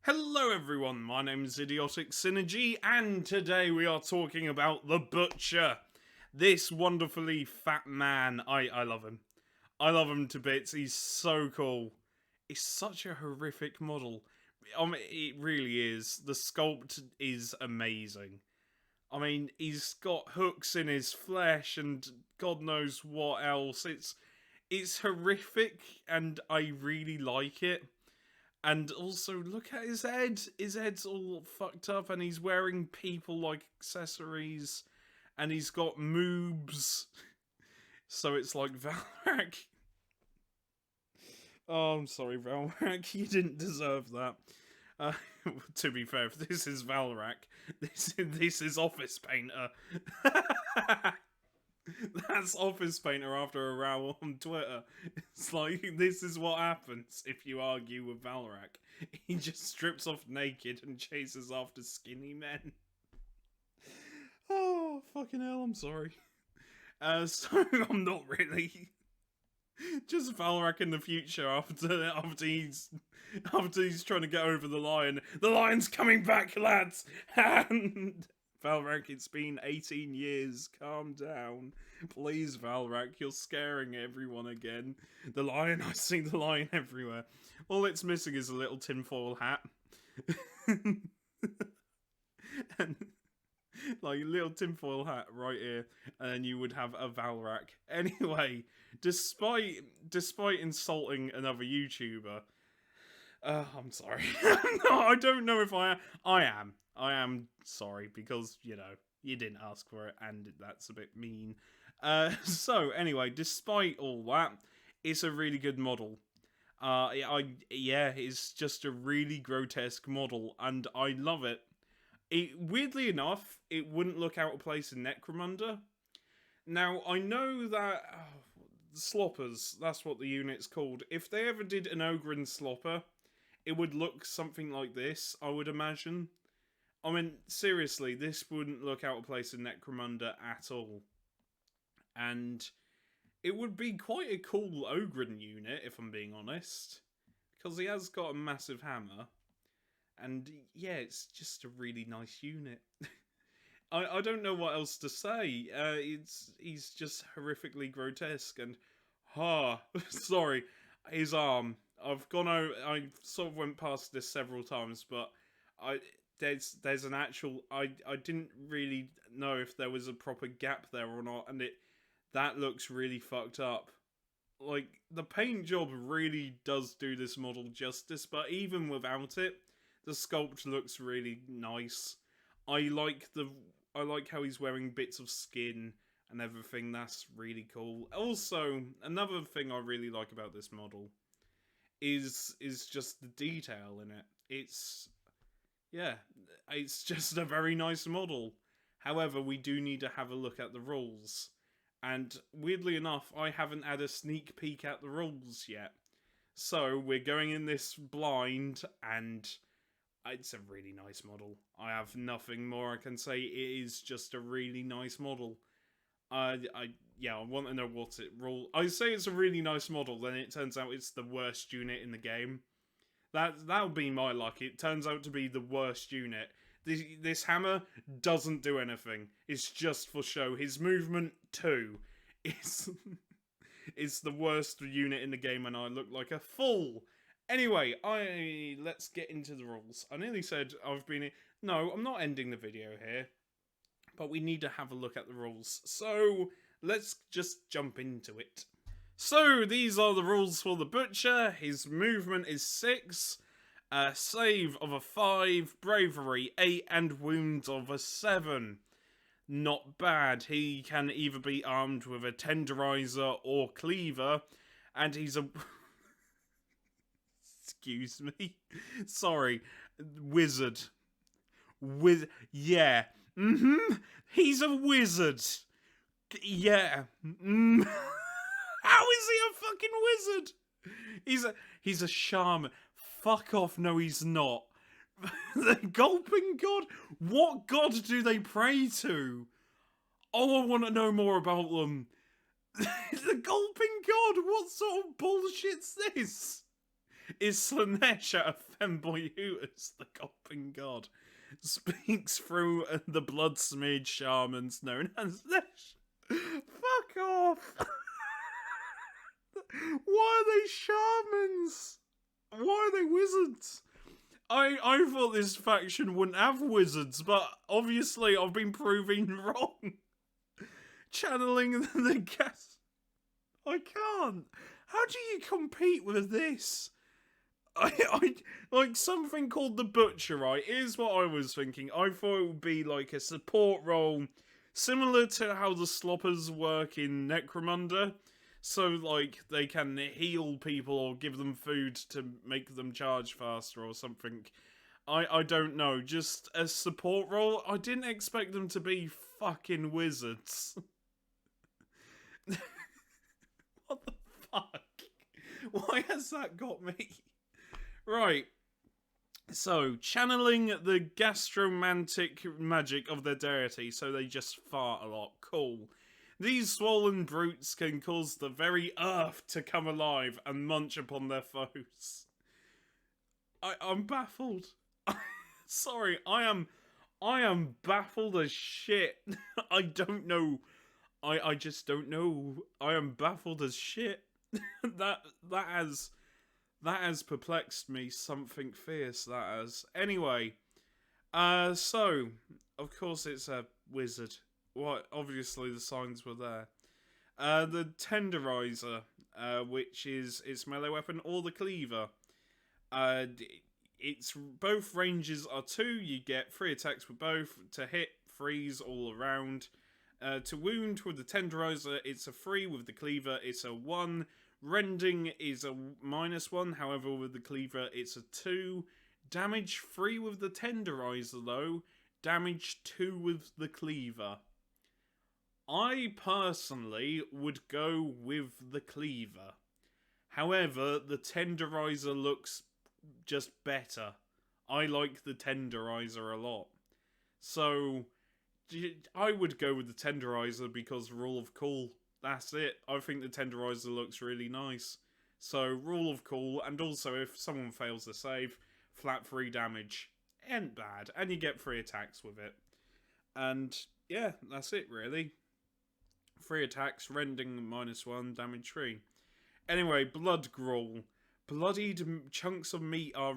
Hello everyone, my name is Idiotic Synergy, and today we are talking about the Butcher. This wonderfully fat man, I love him. I love him to bits, he's so cool. He's such a horrific model. It really is. The sculpt is amazing. I mean, he's got hooks in his flesh and God knows what else. It's horrific and I really like it. And also, look at his head. His head's all fucked up, and he's wearing people-like accessories, and he's got moobs. So it's like, Valrak. Oh, I'm sorry, Valrak. You didn't deserve that. To be fair, if this is Valrak, this is Office Painter. That's Office Painter after a row on Twitter. It's like, this is what happens if you argue with Valrak. He just strips off naked and chases after skinny men. Oh, fucking hell, I'm sorry. So, I'm not really. Just Valrak in the future after he's trying to get over the lion. The lion's coming back, lads! And Valrak, it's been 18 years. Calm down. Please, Valrak, you're scaring everyone again. The lion, I see the lion everywhere. All it's missing is a little tinfoil hat. And like a little tinfoil hat right here, and then you would have a Valrak. Anyway, despite insulting another YouTuber, I'm sorry. No, I don't know if I am sorry because you didn't ask for it, and that's a bit mean. So anyway, despite all that, it's a really good model. It's just a really grotesque model, and I love it. Weirdly enough, it wouldn't look out of place in Necromunda. Now, I know that Sloppers, that's what the unit's called. If they ever did an Ogre and Slopper, it would look something like this, I would imagine. I mean, seriously, this wouldn't look out of place in Necromunda at all. And it would be quite a cool Ogren unit, if I'm being honest. Because he has got a massive hammer. And yeah, it's just a really nice unit. I don't know what else to say. He's just horrifically grotesque and sorry, his arm. I've gone over. I sort of went past this several times, but there's an actual. I didn't really know if there was a proper gap there or not, and that looks really fucked up. Like the paint job really does do this model justice, but even without it, the sculpt looks really nice. I like how he's wearing bits of skin and everything. That's really cool. Also, another thing I really like about this model is just the detail in it. It's just a very nice model. However, we do need to have a look at the rules. And weirdly enough, I haven't had a sneak peek at the rules yet. So, we're going in this blind, and it's a really nice model. I have nothing more I can say. It is just a really nice model. I want to know what it rule. I say it's a really nice model, then it turns out it's the worst unit in the game. That would be my luck. It turns out to be the worst unit. This hammer doesn't do anything. It's just for show. His movement too is the worst unit in the game, and I look like a fool. Anyway, let's get into the rules. I nearly said no, I'm not ending the video here. But we need to have a look at the rules. So, let's just jump into it. So, these are the rules for the Butcher. His movement is 6, save of a 5, bravery 8, and wounds of a 7. Not bad. He can either be armed with a tenderizer or cleaver, and he's a... Excuse me. Sorry. Wizard. Yeah. He's a wizard. Yeah. How is he a fucking wizard? He's a shaman. Fuck off. No, he's not. The Gulping God? What god do they pray to? Oh, I want to know more about them. The Gulping God? What sort of bullshit's this? Is Slanesh at a femboy Hooters, the gulping god, speaks through the blood-smeared shamans known as Nesh. Fuck off! Why are they shamans? Why are they wizards? I thought this faction wouldn't have wizards, but obviously I've been proven wrong. Channeling the gas. I can't. How do you compete with this? I like something called the Butcher, right? Here's what I was thinking. I thought it would be like a support role, similar to how the Sloppers work in Necromunda. So, like, they can heal people or give them food to make them charge faster or something. I don't know. Just a support role. I didn't expect them to be fucking wizards. What the fuck? Why has that got me? Right. So, channeling the gastromantic magic of their deity, so they just fart a lot. Cool. These swollen brutes can cause the very earth to come alive and munch upon their foes. I'm baffled. Sorry, I am baffled as shit. I don't know. I just don't know. I am baffled as shit. that has perplexed me something fierce, that has. Anyway, so of course it's a wizard. What? Obviously the signs were there. The Tenderizer, which is its melee weapon, or the Cleaver. Its both ranges are 2. You get 3 attacks with both. To hit, freeze all around. To wound with the Tenderizer, it's a 3. With the Cleaver, it's a 1. Rending is a -1. However, with the Cleaver, it's a 2. Damage 3 with the Tenderizer, though. Damage 2 with the Cleaver. I personally would go with the Cleaver. However, the Tenderizer looks just better. I like the Tenderizer a lot. So, I would go with the Tenderizer because rule of cool. That's it. I think the Tenderizer looks really nice. So, rule of cool, and also if someone fails to save, flat 3 damage. Ain't bad. And you get 3 attacks with it. And, yeah, that's it really. 3 attacks, rending -1, damage 3. Anyway, Blood Gruel. Bloodied chunks of meat are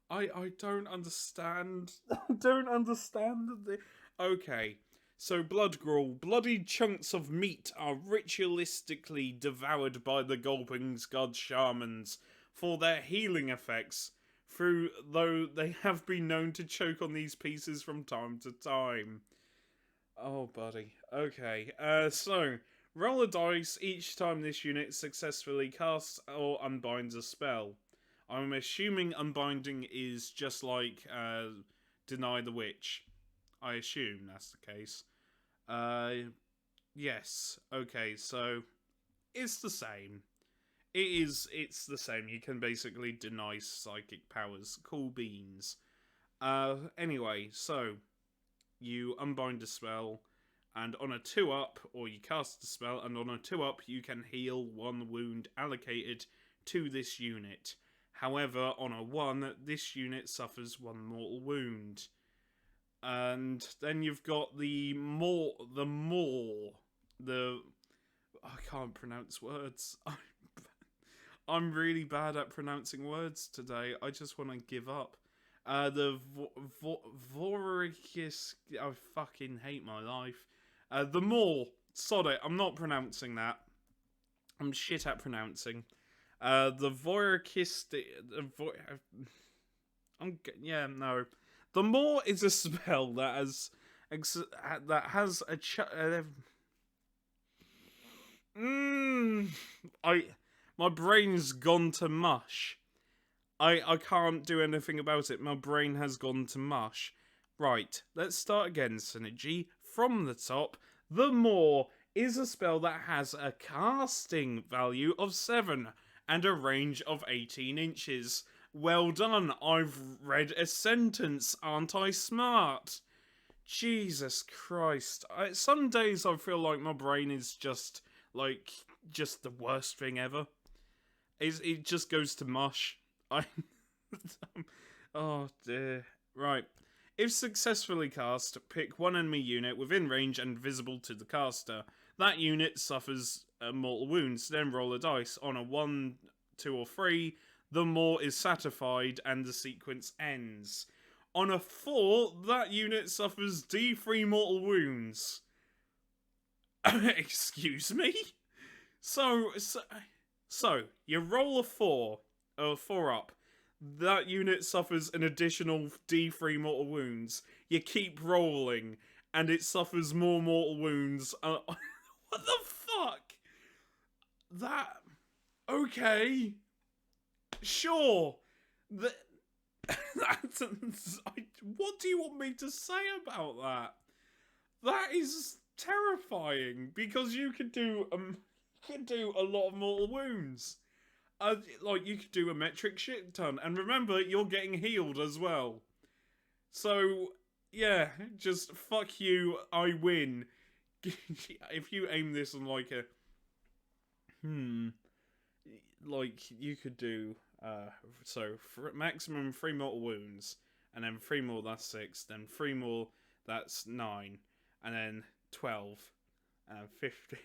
I don't understand. I don't understand the... Okay, so Blood Gruel. Bloodied chunks of meat are ritualistically devoured by the Gulping God Shamans for their healing effects, though they have been known to choke on these pieces from time to time. Oh, buddy. Okay, so, roll a dice each time this unit successfully casts or unbinds a spell. I'm assuming unbinding is just like, Deny the Witch. I assume that's the case. Yes. Okay, so, it's the same. It's the same. You can basically deny psychic powers. Cool beans. Anyway, so... You unbind a spell, and on a 2-up, or you cast a spell, and on a 2-up, you can heal 1 wound allocated to this unit. However, on a 1, this unit suffers 1 mortal wound. And then you've got the I can't pronounce words. I'm really bad at pronouncing words today. I just want to give up. The Vorikis... I fucking hate my life. The Maw. Sod it, I'm not pronouncing that. I'm shit at pronouncing. The Vorikis... yeah, no. The Maw is a spell that has a... My brain's gone to mush. I can't do anything about it. My brain has gone to mush. Right, let's start again, Synergy. From the top, the Maw is a spell that has a casting value of 7 and a range of 18 inches. Well done, I've read a sentence, aren't I smart? Jesus Christ. Some days I feel like my brain is just the worst thing ever. It just goes to mush. I. Oh dear. Right. If successfully cast, pick one enemy unit within range and visible to the caster. That unit suffers mortal wounds. Then roll a dice. On a 1, 2, or 3, the more is satisfied and the sequence ends. On a 4, that unit suffers D3 mortal wounds. Excuse me? So, you roll a 4, or 4 up. That unit suffers an additional D3 mortal wounds. You keep rolling, and it suffers more mortal wounds. What the fuck? That... Okay. Sure. What do you want me to say about that? That is terrifying, because you could do a lot of mortal wounds. Like, you could do a metric shit ton. And remember, you're getting healed as well. So, yeah, just fuck you, I win. If you aim this on like a... Like, you could do... so, for maximum 3 mortal wounds. And then 3 more, that's 6. Then 3 more, that's 9. And then 12. And 50.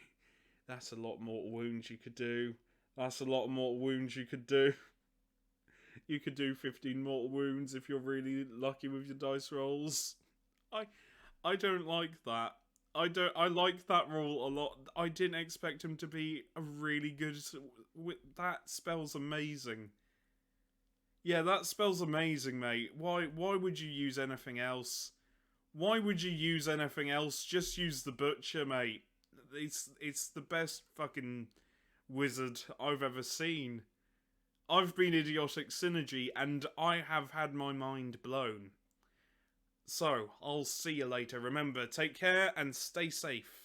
That's a lot more wounds you could do. That's a lot of mortal wounds you could do. You could do 15 mortal wounds if you're really lucky with your dice rolls. I don't like that. I like that roll a lot. I didn't expect him to be a really good... That spell's amazing. Yeah, that spell's amazing, mate. Why would you use anything else? Why would you use anything else? Just use the Butcher, mate. It's the best fucking... wizard I've ever seen. I've been Idiotic Synergy and I have had my mind blown. So, I'll see you later. Remember, take care and stay safe.